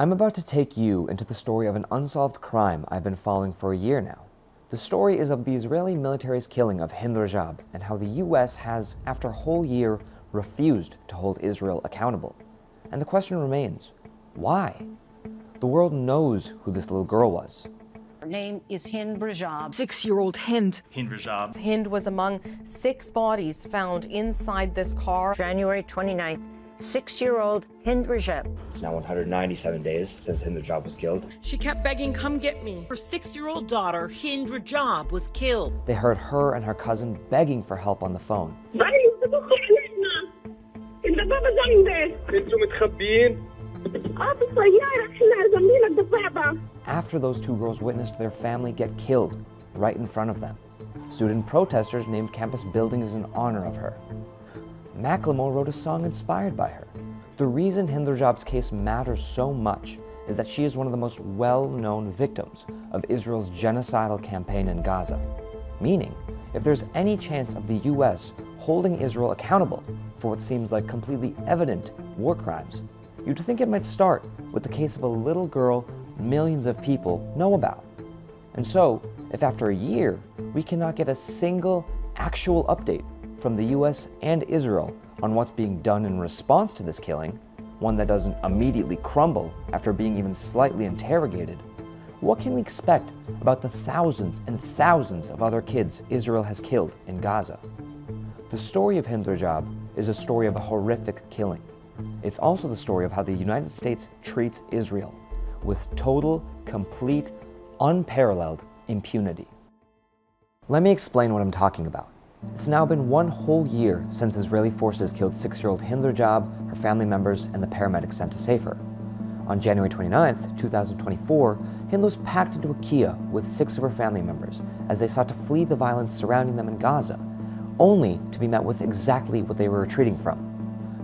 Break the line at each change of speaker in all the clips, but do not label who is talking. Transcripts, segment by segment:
I'm about to take you into the story of an unsolved crime I've been following for a year now. The story is of the Israeli military's killing of Hind Rajab and how the US has, after a whole year, refused to hold Israel accountable. And the question remains, why? The world knows who this little girl was.
Her name is Hind Rajab.
6-year-old Hind.
Hind Rajab.
Hind was among 6 bodies found inside this car.
January 29th, 6-year-old Hind Rajab.
It's now 197 days since Hind Rajab was killed.
She kept begging, come get me.
Her 6-year-old daughter, Hind Rajab, was killed.
They heard her and her cousin begging for help on the phone. After those 2 girls witnessed their family get killed right in front of them. Student protesters named campus buildings in honor of her. Macklemore wrote a song inspired by her. The reason Hind Rajab's case matters so much is that she is one of the most well-known victims of Israel's genocidal campaign in Gaza. Meaning, if there's any chance of the US holding Israel accountable for what seems like completely evident war crimes, you'd think it might start with the case of a little girl millions of people know about. And so, if after a year we cannot get a single actual update from the US and Israel on what's being done in response to this killing, one that doesn't immediately crumble after being even slightly interrogated, what can we expect about the thousands and thousands of other kids Israel has killed in Gaza? The story of Hind Rajab is a story of a horrific killing. It's also the story of how the United States treats Israel with total, complete, unparalleled impunity. Let me explain what I'm talking about. It's now been 1 whole year since Israeli forces killed 6-year-old Hind Rajab, her family members, and the paramedics sent to save her. On January 29th, 2024, Hind was packed into a Kia with 6 of her family members as they sought to flee the violence surrounding them in Gaza, only to be met with exactly what they were retreating from.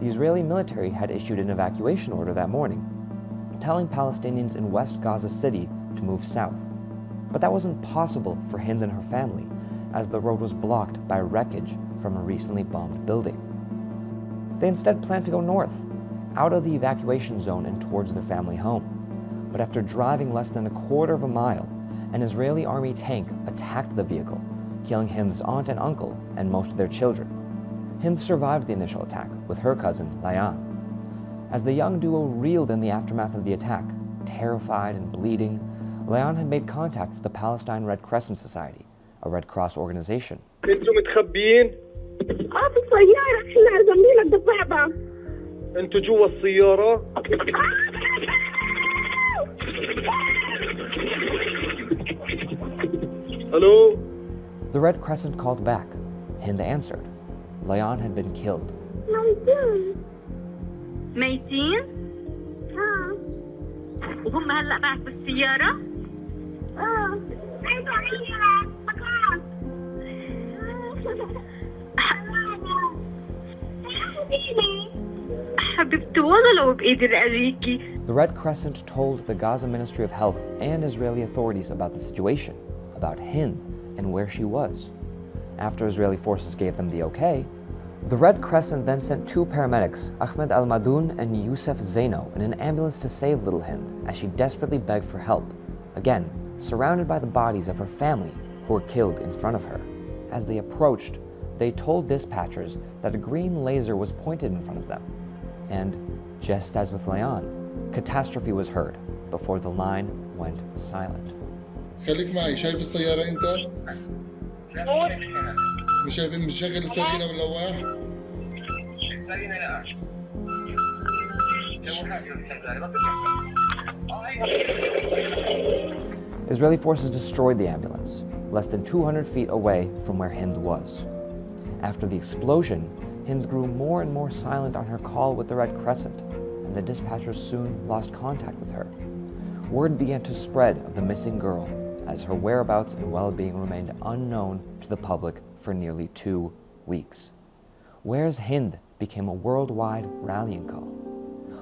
The Israeli military had issued an evacuation order that morning, telling Palestinians in West Gaza City to move south. But that wasn't possible for Hind and her family, as the road was blocked by wreckage from a recently bombed building. They instead planned to go north, out of the evacuation zone and towards their family home. But after driving less than a quarter of a mile, an Israeli army tank attacked the vehicle, killing Hind's aunt and uncle and most of their children. Hind survived the initial attack with her cousin, Layan. As the young duo reeled in the aftermath of the attack, terrified and bleeding, Layan had made contact with the Palestine Red Crescent Society, a Red Cross organization.
انتوا متخبيين؟ في السيارة احنا جنبين الضفادع. انتوا جوا السيارة؟ Hello?
The Red Crescent called back. Hind answered. Layan had been killed.
ميتين؟ وهم هلا معك بالسيارة؟ حبيبتي والله لو بإيدي رأيكي.
The Red Crescent told the Gaza Ministry of Health and Israeli authorities about the situation, about Hind, and where she was. After Israeli forces gave them the okay, the Red Crescent then sent 2 paramedics, Ahmed Al-Madoun and Youssef Zeteo, in an ambulance to save little Hind as she desperately begged for help, again, surrounded by the bodies of her family who were killed in front of her. As they approached, they told dispatchers that a green laser was pointed in front of them. And, just as with Layan, catastrophe was heard before the line went silent.
خليك معي شايف السيارة أنت؟ مش شايف مشغل السيرينا واللواح؟
Israeli forces destroyed the ambulance, less than 200 feet away from where Hind was. After the explosion, Hind grew more and more silent on her call with the Red Crescent, and the dispatchers soon lost contact with her. Word began to spread of the missing girl, as her whereabouts and well-being remained unknown to the public for nearly 2 weeks. Where's Hind became a worldwide rallying call.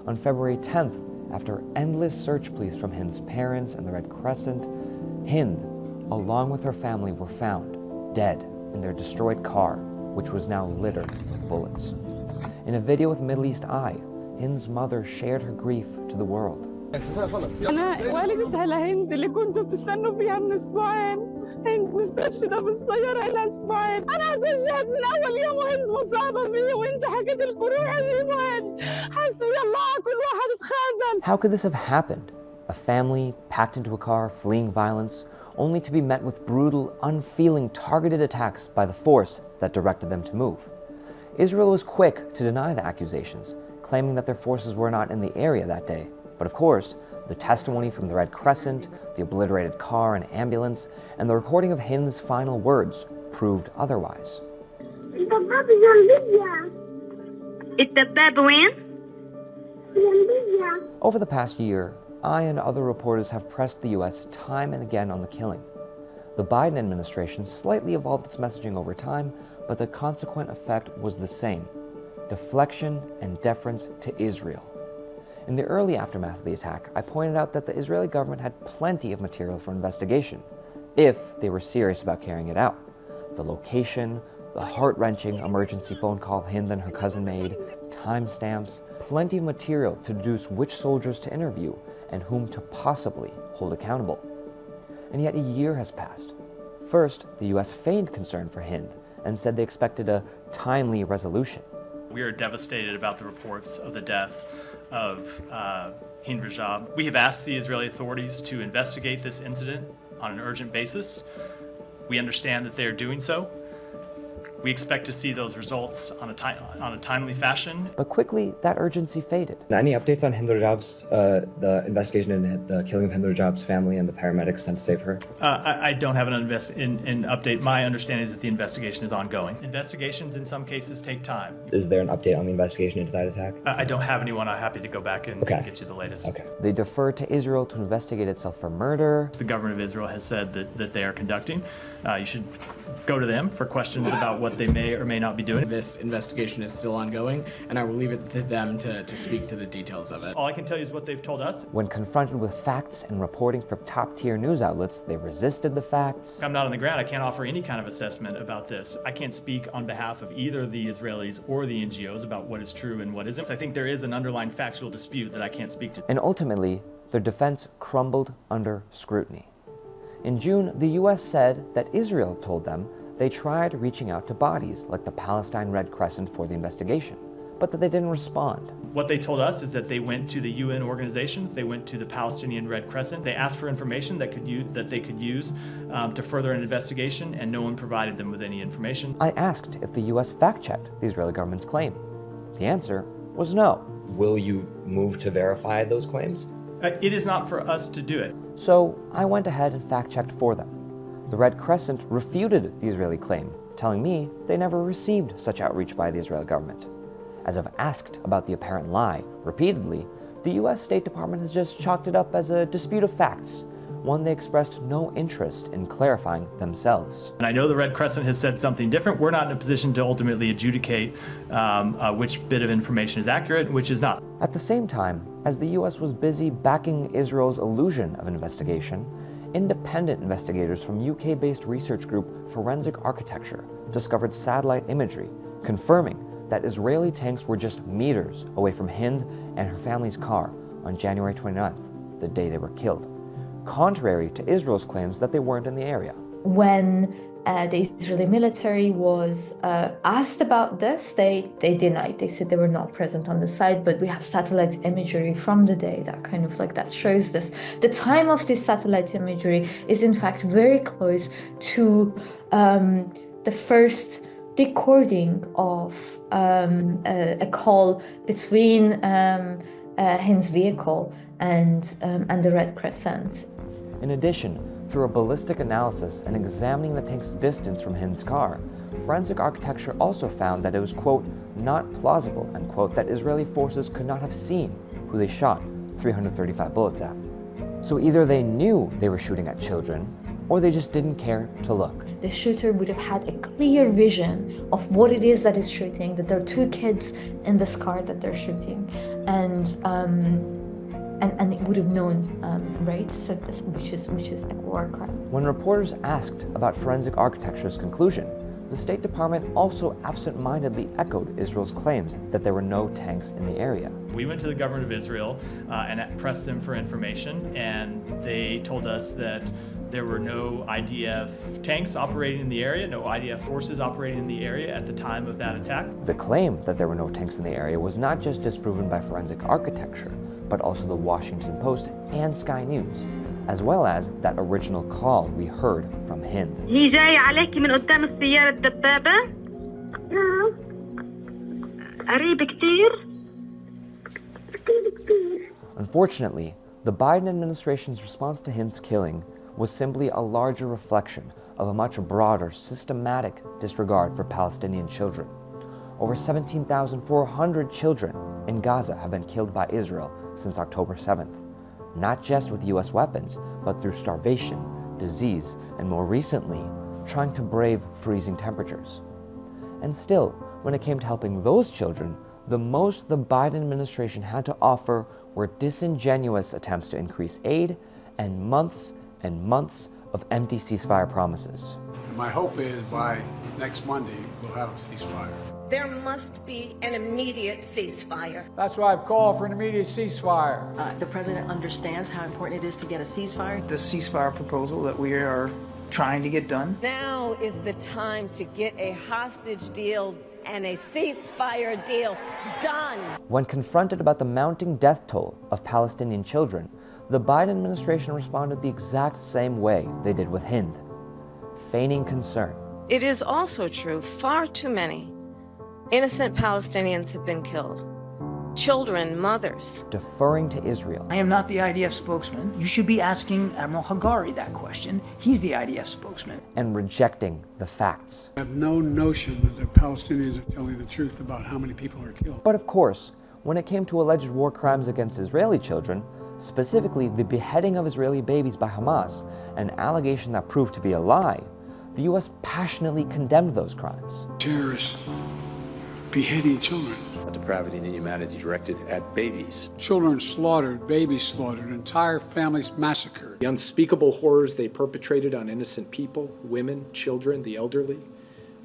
On February 10th, after endless search pleas from Hind's parents and the Red Crescent, Hind, along with her family, were found dead in their destroyed car, which was now littered with bullets. In a video with Middle East Eye, Hind's mother shared her grief to the world.
أنا والدتها لهند اللي كنتوا بتستنوا فيها من أسبوعين. هند مستشهدة بالسيارة لها أسبوعين. أنا اتوجهت من أول يوم وهند مصابة فيه وأنت حكيت لكم روحوا جيبوا هند. حسبي الله كل واحد اتخاذل.
How could this have happened? A family packed into a car, fleeing violence, only to be met with brutal, unfeeling, targeted attacks by the force that directed them to move. Israel was quick to deny the accusations, claiming that their forces were not in the area that day. But of course, the testimony from the Red Crescent, the obliterated car and ambulance, and the recording of Hind's final words proved otherwise. Over the past year, I and other reporters have pressed the US time and again on the killing. The Biden administration slightly evolved its messaging over time, but the consequent effect was the same: deflection and deference to Israel. In the early aftermath of the attack, I pointed out that the Israeli government had plenty of material for investigation, if they were serious about carrying it out. The location, the heart-wrenching emergency phone call Hind and her cousin made, timestamps, plenty of material to deduce which soldiers to interview and whom to possibly hold accountable. And yet a year has passed. First, the US feigned concern for Hind and said they expected a timely resolution.
We are devastated about the reports of the death of Hind Rajab. We have asked the Israeli authorities to investigate this incident on an urgent basis. We understand that they are doing so. We expect to see those results on a timely fashion.
But quickly, that urgency faded.
Any updates on Hind Rajab's, the investigation and the killing of Hind Rajab's family and the paramedics sent to save her?
I don't have an update. My understanding is that the investigation is ongoing. Investigations in some cases take time.
Is there an update on the investigation into that attack?
I don't have anyone. I'm happy to go back and get you the latest.
Okay.
They deferred to Israel to investigate itself for murder.
The government of Israel has said that they are conducting. You should go to them for questions about what they may or may not be doing.
This investigation is still ongoing, and I will leave it to them to speak to the details of it.
All I can tell you is what they've told us.
When confronted with facts and reporting from top-tier news outlets, they resisted the facts.
I'm not on the ground. I can't offer any kind of assessment about this. I can't speak on behalf of either the Israelis or the NGOs about what is true and what isn't. So I think there is an underlying factual dispute that I can't speak to.
And ultimately, their defense crumbled under scrutiny. In June, the US said that Israel told them they tried reaching out to bodies like the Palestine Red Crescent for the investigation, but that they didn't respond.
What they told us is that they went to the UN organizations, they went to the Palestinian Red Crescent, they asked for information that they could use to further an investigation, and no one provided them with any information.
I asked if the US fact-checked the Israeli government's claim. The answer was no.
Will you move to verify those claims?
It is not for us to do it.
So I went ahead and fact-checked for them. The Red Crescent refuted the Israeli claim, telling me they never received such outreach by the Israeli government. As I've asked about the apparent lie repeatedly, the US State Department has just chalked it up as a dispute of facts, one they expressed no interest in clarifying themselves.
And I know the Red Crescent has said something different. We're not in a position to ultimately adjudicate which bit of information is accurate and which is not.
At the same time, as the US was busy backing Israel's illusion of investigation, independent investigators from UK-based research group Forensic Architecture discovered satellite imagery confirming that Israeli tanks were just meters away from Hind and her family's car on January 29th, the day they were killed, contrary to Israel's claims that they weren't in the area.
When the Israeli military was asked about this, they denied. They said they were not present on the site, but we have satellite imagery from the day that shows this. The time of this satellite imagery is in fact very close to the first recording of a call between Hind's vehicle and the Red Crescent.
In addition, through a ballistic analysis and examining the tank's distance from Hind's car, Forensic Architecture also found that it was, quote, not plausible, end quote, that Israeli forces could not have seen who they shot 335 bullets at. So either they knew they were shooting at children, or they just didn't care to look.
The shooter would have had a clear vision of what it is that is shooting, that there are two kids in this car that they're shooting, and it would have known, right? So which is a war crime.
When reporters asked about Forensic Architecture's conclusion, the State Department also absent-mindedly echoed Israel's claims that there were no tanks in the area.
We went to the government of Israel and pressed them for information, and they told us that there were no IDF tanks operating in the area, no IDF forces operating in the area at the time of that attack.
The claim that there were no tanks in the area was not just disproven by forensic architecture, but also the Washington Post and Sky News, as well as that original call we heard from Hind.
هي جاية عليكي من قدام السيارة الدبابة؟ قريب كتير؟
Unfortunately, the Biden administration's response to Hind's killing was simply a larger reflection of a much broader, systematic disregard for Palestinian children. Over 17,400 children in Gaza have been killed by Israel since October 7th, not just with US weapons, but through starvation, disease, and more recently, trying to brave freezing temperatures. And still, when it came to helping those children, the most the Biden administration had to offer were disingenuous attempts to increase aid and months of empty ceasefire promises.
My hope is by next Monday, we'll have a ceasefire.
There must be an immediate ceasefire.
That's why I've called for an immediate ceasefire.
The president understands how important it is to get a ceasefire.
The ceasefire proposal that we are trying to get done.
Now is the time to get a hostage deal and a ceasefire deal done.
When confronted about the mounting death toll of Palestinian children, the Biden administration responded the exact same way they did with Hind, feigning concern.
It is also true, far too many innocent Palestinians have been killed. Children, mothers.
Deferring to Israel.
I am not the IDF spokesman. You should be asking Admiral Hagari that question. He's the IDF spokesman.
And rejecting the facts.
I have no notion that the Palestinians are telling the truth about how many people are killed.
But of course, when it came to alleged war crimes against Israeli children, specifically the beheading of Israeli babies by Hamas, an allegation that proved to be a lie, the US passionately condemned those crimes.
Terrorists beheading children.
A depravity and inhumanity directed at babies.
Children slaughtered, babies slaughtered, entire families massacred.
The unspeakable horrors they perpetrated on innocent people, women, children, the elderly,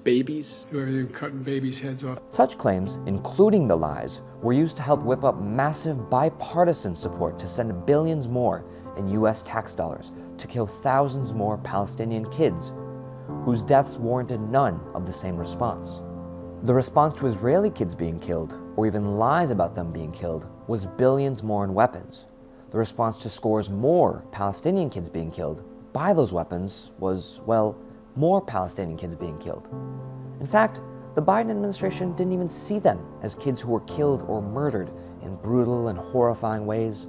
babies.
Do everything cutting babies' heads off.
Such claims, including the lies, were used to help whip up massive bipartisan support to send billions more in US tax dollars to kill thousands more Palestinian kids, whose deaths warranted none of the same response. The response to Israeli kids being killed, or even lies about them being killed, was billions more in weapons. The response to scores more Palestinian kids being killed by those weapons was, well, more Palestinian kids being killed. In fact, the Biden administration didn't even see them as kids who were killed or murdered in brutal and horrifying ways.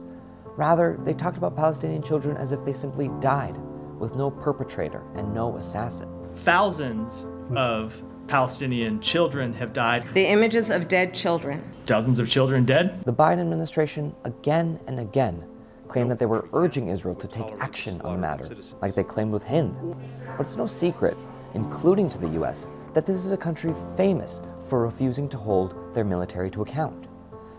Rather, they talked about Palestinian children as if they simply died, with no perpetrator and no assassin.
Thousands of Palestinian children have died.
The images of dead children.
Dozens of children dead.
The Biden administration again and again claimed that they were urging Israel to take action on the matter, like they claimed with Hind. But it's no secret, including to the US, that this is a country famous for refusing to hold their military to account.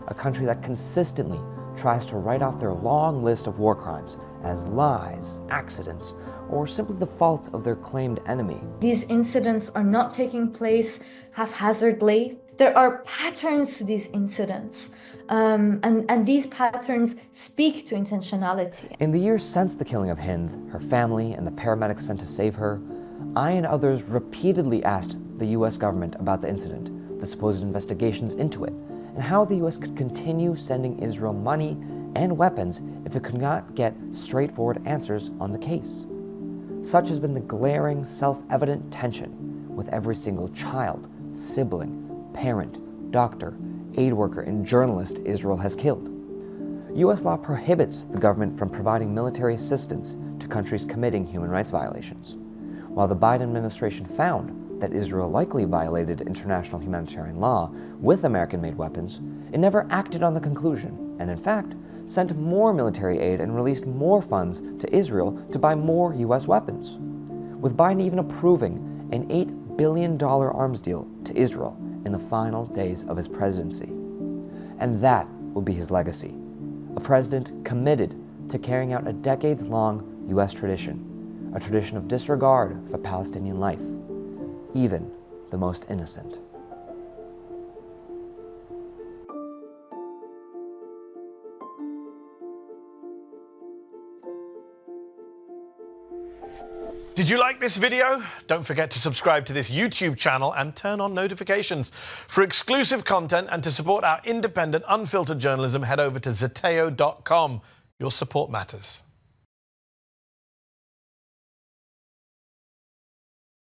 A country that consistently tries to write off their long list of war crimes as lies, accidents, or simply the fault of their claimed enemy.
These incidents are not taking place haphazardly. There are patterns to these incidents, and these patterns speak to intentionality.
In the years since the killing of Hind, her family, and the paramedics sent to save her, I and others repeatedly asked the US government about the incident, the supposed investigations into it, and how the US could continue sending Israel money and weapons if it could not get straightforward answers on the case. Such has been the glaring, self-evident tension with every single child, sibling, parent, doctor, aid worker, and journalist Israel has killed. US law prohibits the government from providing military assistance to countries committing human rights violations. While the Biden administration found that Israel likely violated international humanitarian law with American-made weapons, it never acted on the conclusion, and in fact, sent more military aid and released more funds to Israel to buy more US weapons, with Biden even approving an $8 billion arms deal to Israel in the final days of his presidency. And that will be his legacy, a president committed to carrying out a decades-long US tradition, a tradition of disregard for Palestinian life, even the most innocent.
Did you like this video? Don't forget to subscribe to this YouTube channel and turn on notifications. For exclusive content and to support our independent, unfiltered journalism, head over to Zeteo.com. Your support matters.